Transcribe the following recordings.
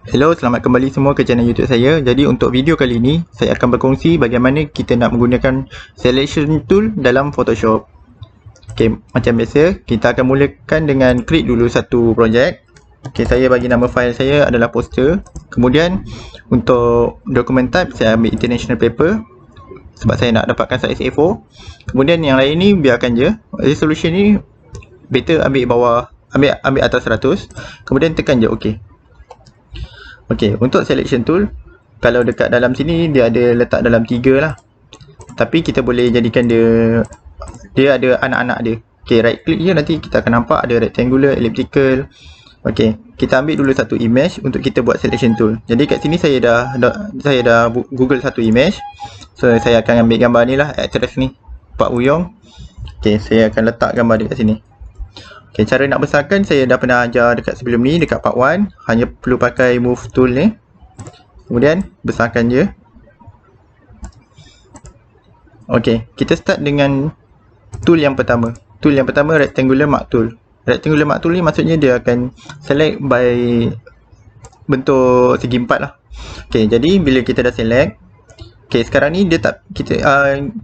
Hello, selamat kembali semua ke channel YouTube saya. Jadi untuk video kali ini, saya akan berkongsi bagaimana kita nak menggunakan selection tool dalam Photoshop. Okey, macam biasa, kita akan mulakan dengan create dulu satu projek. Okey, saya bagi nama file saya adalah poster. Kemudian untuk document type, saya ambil international paper sebab saya nak dapatkan size A4. Kemudian yang lain ni biarkan je. Resolution ni better ambil bawah, ambil atas 100. Kemudian tekan je OK. Okey, untuk selection tool, kalau dekat dalam sini dia ada letak dalam 3 lah. Tapi kita boleh jadikan dia ada anak-anak dia. Okey, right click je, nanti kita akan nampak ada rectangular, elliptical. Okey, kita ambil dulu satu image untuk kita buat selection tool. Jadi kat sini saya dah Google satu image. So saya akan ambil gambar ni lah, actress ni, Pak Woo-young. Okey, saya akan letak gambar dia kat sini. Okay, cara nak besarkan saya dah pernah ajar dekat sebelum ni, dekat part 1. Hanya perlu pakai move tool ni. Kemudian besarkan je. Okay, kita start dengan tool yang pertama. Tool yang pertama rectangular mark tool. Rectangular mark tool ni maksudnya dia akan select by bentuk segi empat lah. Okay, jadi bila kita dah select, okay, sekarang ni dia tak,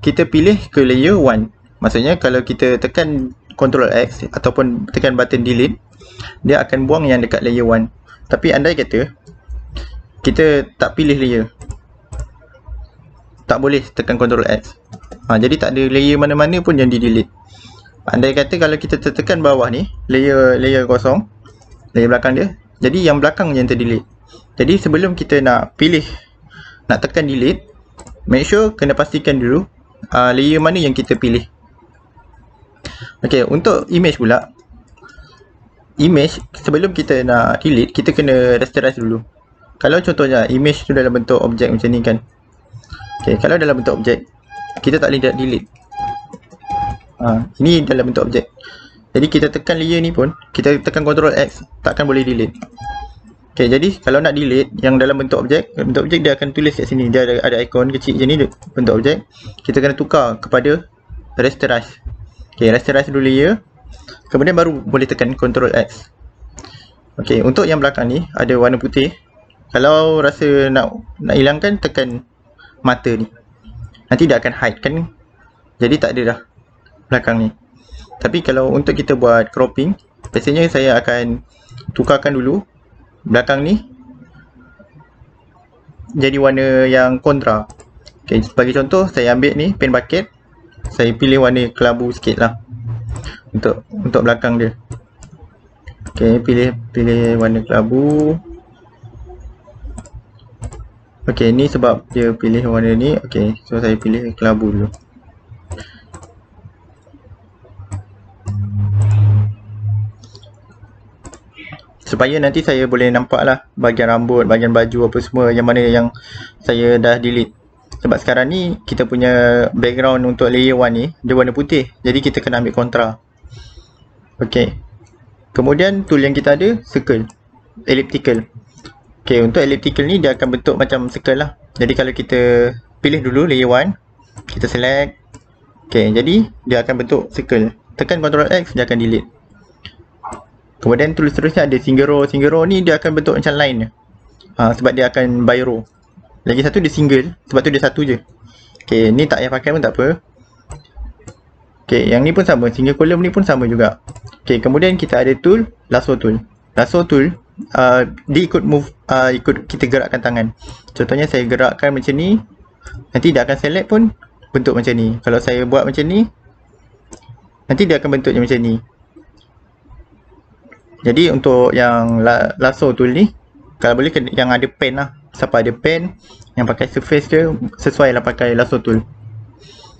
kita pilih ke layer 1. Maksudnya kalau kita tekan Ctrl X ataupun tekan button delete, dia akan buang yang dekat layer 1. Tapi andai kata kita tak pilih layer, tak boleh tekan Ctrl X. Jadi tak ada layer mana-mana pun yang di delete. Andai kata kalau kita tekan bawah ni, layer kosong, layer belakang dia, jadi yang belakang yang terdelete. Jadi sebelum kita nak pilih, nak tekan delete, make sure kena pastikan dulu layer mana yang kita pilih. Okey, untuk image pula, image sebelum kita nak delete, kita kena rasterize dulu. Kalau contohnya image tu dalam bentuk objek macam ni kan. Okey, kalau dalam bentuk objek, kita tak boleh delete. Ini dalam bentuk objek. Jadi kita tekan layer ni pun, kita tekan Ctrl X, takkan boleh delete. Okey, jadi kalau nak delete yang dalam bentuk objek dia akan tulis kat sini. Dia ada ikon kecil macam ni bentuk objek. Kita kena tukar kepada rasterize. Okey, rasterize dulu layer. Kemudian baru boleh tekan Ctrl X. Okey, untuk yang belakang ni ada warna putih. Kalau rasa nak hilangkan, tekan mata ni. Nanti dia akan hide kan. Jadi tak ada dah belakang ni. Tapi kalau untuk kita buat cropping, biasanya saya akan tukarkan dulu belakang ni jadi warna yang kontra. Okey, sebagai contoh saya ambil ni pen bucket. Saya pilih warna kelabu sikit lah untuk belakang dia. Okey, pilih warna kelabu. Okey, ni sebab dia pilih warna ni. Okey, so saya pilih kelabu dulu. Supaya nanti saya boleh nampak lah bahagian rambut, bahagian baju apa semua yang mana yang saya dah delete. Sebab sekarang ni kita punya background untuk layer 1 ni dia warna putih. Jadi kita kena ambil kontra. Okey. Kemudian tool yang kita ada circle, elliptical. Okey, untuk elliptical ni dia akan bentuk macam circle lah. Jadi kalau kita pilih dulu layer 1, kita select. Okey, jadi dia akan bentuk circle. Tekan Ctrl X, dia akan delete. Kemudian tool seterusnya ada single row. Single row ni dia akan bentuk macam line. Sebab dia akan by row. Lagi satu dia single, sebab tu dia satu je. Okey, ni tak payah pakai pun tak apa. Okey, yang ni pun sama, single column ni pun sama juga. Okey, kemudian kita ada tool lasso tool. Lasso tool dia ikut move, ikut kita gerakkan tangan. Contohnya saya gerakkan macam ni, nanti dia akan select pun bentuk macam ni. Kalau saya buat macam ni, nanti dia akan bentuknya macam ni. Jadi untuk yang lasso tool ni, kalau boleh yang ada pen lah. Siapa ada pen yang pakai surface dia, sesuai lah pakai lasso tool.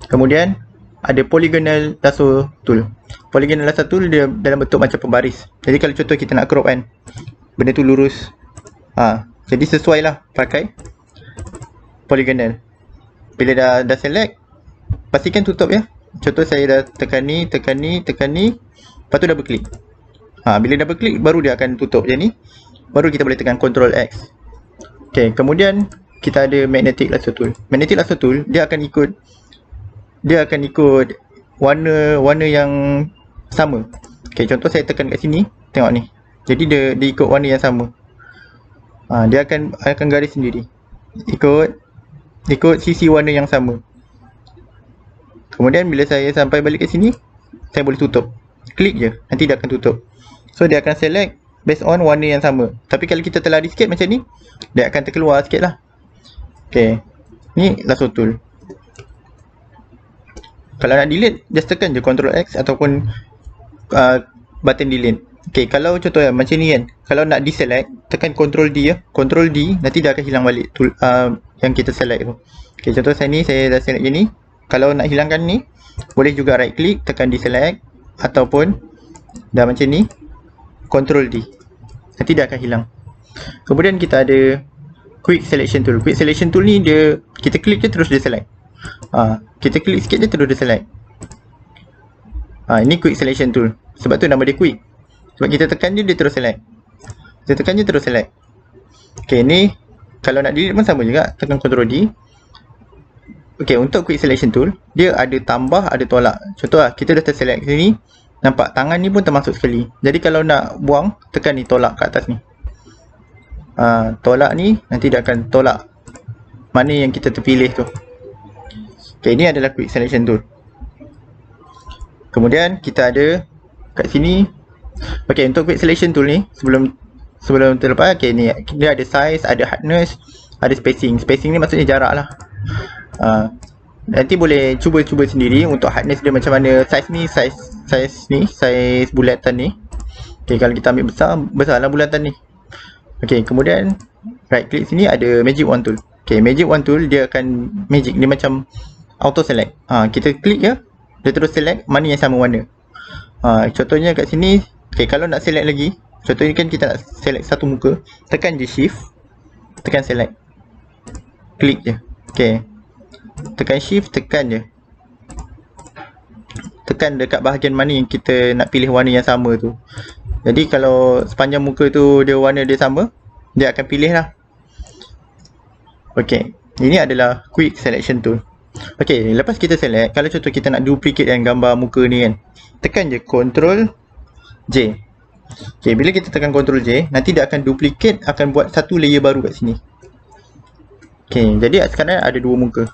Kemudian ada polygonal lasso tool. Polygonal lasso tool dia dalam bentuk macam pembaris. Jadi kalau contoh kita nak crop kan, benda tu lurus. Jadi sesuai lah pakai polygonal. Bila dah select, pastikan tutup ya. Contoh saya dah tekan ni, lepas tu double click. Bila double click baru dia akan tutup je ni. Baru kita boleh tekan Ctrl X. Okey, kemudian kita ada magnetic lasso tool. Magnetic lasso tool dia akan ikut warna yang sama. Okey, contoh saya tekan kat sini, tengok ni. Jadi dia ikut warna yang sama. Dia akan garis sendiri ikut sisi warna yang sama. Kemudian bila saya sampai balik ke sini, saya boleh tutup. Klik je, nanti dia akan tutup. So dia akan select based on warna yang sama. Tapi kalau kita terlari sikit macam ni, dia akan terkeluar sikit lah. Okay, ni lasso tool. Kalau nak delete, just tekan je Ctrl X ataupun button delete. Okay, kalau contoh macam ni kan, kalau nak deselect, tekan Ctrl D ya. Ctrl D, nanti dia akan hilang balik tool yang kita select tu. Okay, contoh saya ni, saya dah select je ni. Kalau nak hilangkan ni, boleh juga right click, tekan deselect, ataupun dah macam ni, Ctrl D. Nanti dia akan hilang. Kemudian kita ada quick selection tool. Quick selection tool ni dia, kita klik je terus dia select. Kita klik sikit je terus dia select. Ini quick selection tool. Sebab tu nama dia quick. Sebab kita tekan je dia terus select. Kita tekan je terus select. Okay, ni kalau nak delete pun sama juga, tekan Ctrl D. Okay, untuk quick selection tool, dia ada tambah, ada tolak. Contoh lah, kita dah terselect sini, nampak tangan ni pun termasuk sekali. Jadi kalau nak buang, tekan ni tolak kat atas ni. Tolak ni, nanti dia akan tolak mana yang kita terpilih tu. Okay, ini adalah quick selection tool. Kemudian kita ada kat sini. Okay, untuk quick selection tool ni, sebelum terlepas, okay, ni dia ada size, ada hardness, ada spacing. Spacing ni maksudnya jarak lah. Nanti boleh cuba sendiri untuk hardness dia macam mana. Size ni, size bulatan ni. Okay, kalau kita ambil besar lah bulatan ni. Okay, kemudian right click sini ada magic wand tool. Okay, magic wand tool dia akan magic, dia macam auto select. Kita klik je, dia terus select mana yang sama warna. Contohnya kat sini, okay, kalau nak select lagi, contohnya kan kita nak select satu muka, tekan je shift, tekan select, klik je. Okay, tekan shift, tekan je, tekan dekat bahagian mana yang kita nak pilih warna yang sama tu. Jadi kalau sepanjang muka tu dia warna dia sama, dia akan pilih lah. Okay, ini adalah quick selection tool. Okay, lepas kita select, kalau contoh kita nak duplicate kan gambar muka ni kan, tekan je Ctrl J. Okay, bila kita tekan Ctrl J, nanti dia akan duplicate, akan buat satu layer baru kat sini. Okay, jadi sekarang ada dua muka.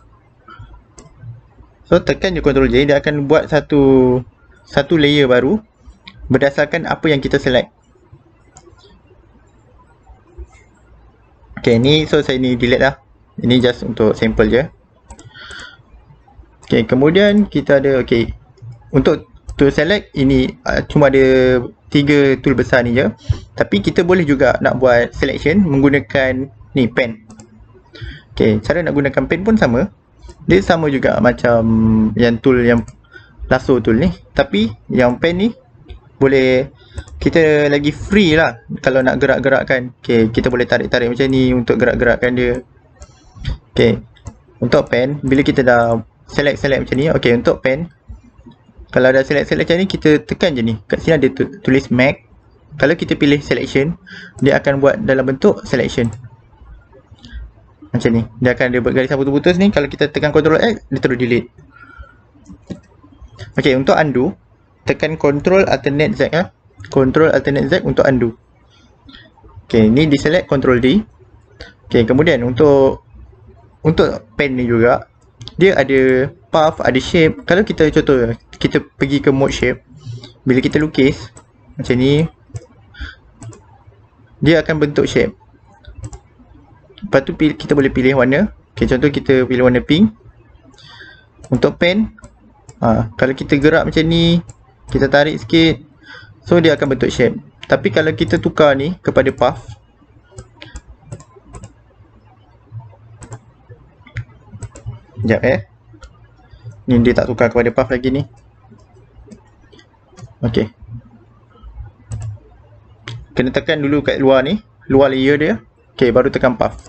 So tekan je Ctrl J, dia akan buat satu layer baru berdasarkan apa yang kita select. Okay, ni so saya ni delete lah. Ini just untuk sample je. Okay, kemudian kita ada, okay, untuk tool select ini cuma ada 3 tool besar ni je. Tapi kita boleh juga nak buat selection menggunakan ni pen. Okay, cara nak gunakan pen pun sama. Dia sama juga macam yang tool yang lasso tool ni. Tapi yang pen ni boleh kita lagi free lah kalau nak gerak-gerakkan. Okay, kita boleh tarik-tarik macam ni untuk gerak-gerakkan dia. Okay, untuk pen, bila kita dah select macam ni, okay, untuk pen, kalau dah select macam ni, kita tekan je ni. Kat sini ada tulis Mac. Kalau kita pilih selection, dia akan buat dalam bentuk selection. Macam ni. Dia akan ada garis putus-putus ni. Kalau kita tekan Ctrl X, dia terus delete. Okay, untuk undo, tekan Ctrl Alternate Z lah. Ctrl Alternate Z untuk undo. Okay, ni diselect Ctrl D. Okay, kemudian untuk pen ni juga, dia ada path, ada shape. Kalau kita contoh, kita pergi ke mode shape, bila kita lukis macam ni, dia akan bentuk shape. Lepas tu kita boleh pilih warna. Okay, contoh kita pilih warna pink. Untuk pen, kalau kita gerak macam ni, kita tarik sikit, so dia akan bentuk shape. Tapi kalau kita tukar ni kepada path, sekejap ni dia tak tukar kepada path lagi ni. Ok, kena tekan dulu kat luar ni, luar layer dia. Ok, baru tekan path.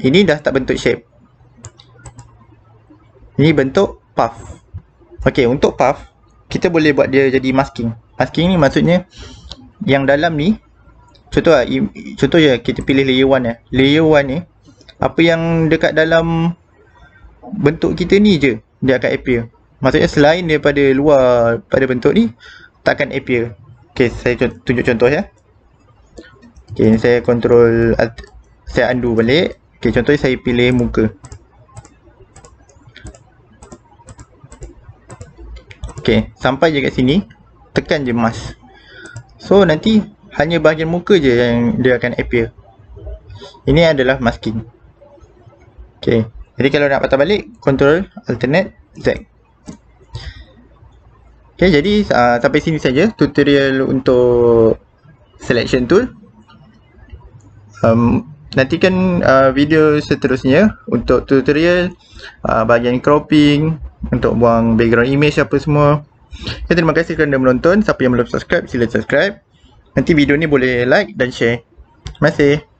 Ini dah tak bentuk shape, ini bentuk path. Ok, untuk path, kita boleh buat dia jadi masking. Masking ni maksudnya yang dalam ni, contoh je kita pilih layer 1 ya. Layer 1 ni, apa yang dekat dalam bentuk kita ni je dia akan appear. Maksudnya selain daripada luar pada bentuk ni, takkan appear. Ok, saya tunjuk contoh ya. Okay, saya control saya undo balik. Okay, contohnya saya pilih muka. Okay, sampai je kat sini, tekan je mask. So nanti hanya bahagian muka je yang dia akan appear. Ini adalah masking. Okay, jadi kalau nak patah balik, control alternate Z. Okay, jadi sampai sini saja tutorial untuk selection tool. Nantikan video seterusnya untuk tutorial bahagian cropping, untuk buang background image apa semua. Okay, terima kasih kerana menonton. Siapa yang belum subscribe, sila subscribe. Nanti video ni boleh like dan share. Terima kasih.